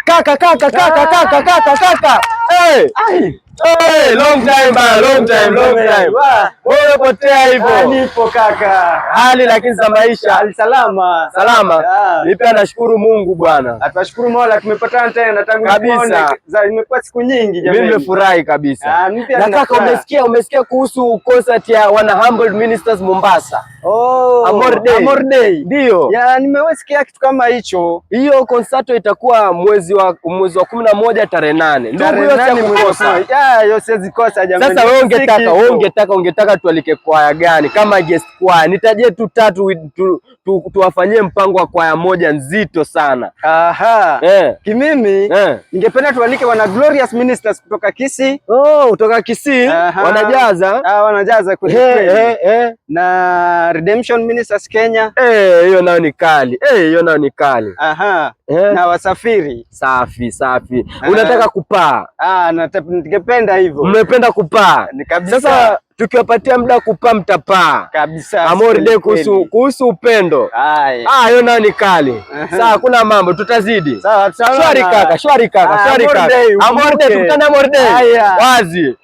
Kaka. Hey. Hey, long time. Wewe potea hivyo. Nipo kaka. Hali lakini za maisha. Hali salama. Mimi pia nashukuru Mungu bwana. Tunashukuru Mola tumepatana tena tangu kabisa. Imekuwa siku nyingi jamani. Mimi nimefurahi kabisa. Na kaka umesikia kuhusu concert ya wana Humble Ministers Mombasa? Amor Day. Ndio. Nimewasikia kitu kama hicho. Hiyo concert itakuwa mwezi wa 11 tarehe 8. Ndugu yote kukosa. Hiyo siwezi kosa jamani. Sasa wewe ungetaka tualike kwaya gani kama guest kwaya? Nitajie tu tatu tuwafanyie mpango wa kwaya moja nzito sana. Kimimi ningependa tualike wana Glorious Ministers kutoka Kisii. Kutoka Kisii wanajaza. Wanajaza kweli. Na Redemption Ministers Kenya. Hiyo nayo ni kali. Na Wasafiri. Safi. Unataka kupaa? Ningependa hivyo. Mnapenda kupaa? Sasa tukiwapatia muda kupaa mtapaa. Kabisa. Amor Day kuhusu upendo. Hiyo nayo ni kali. Sawa, hakuna mambo, tutazidi. Sawa. Shwari kaka. Amor Day, tukutane Amor Day. Wazi.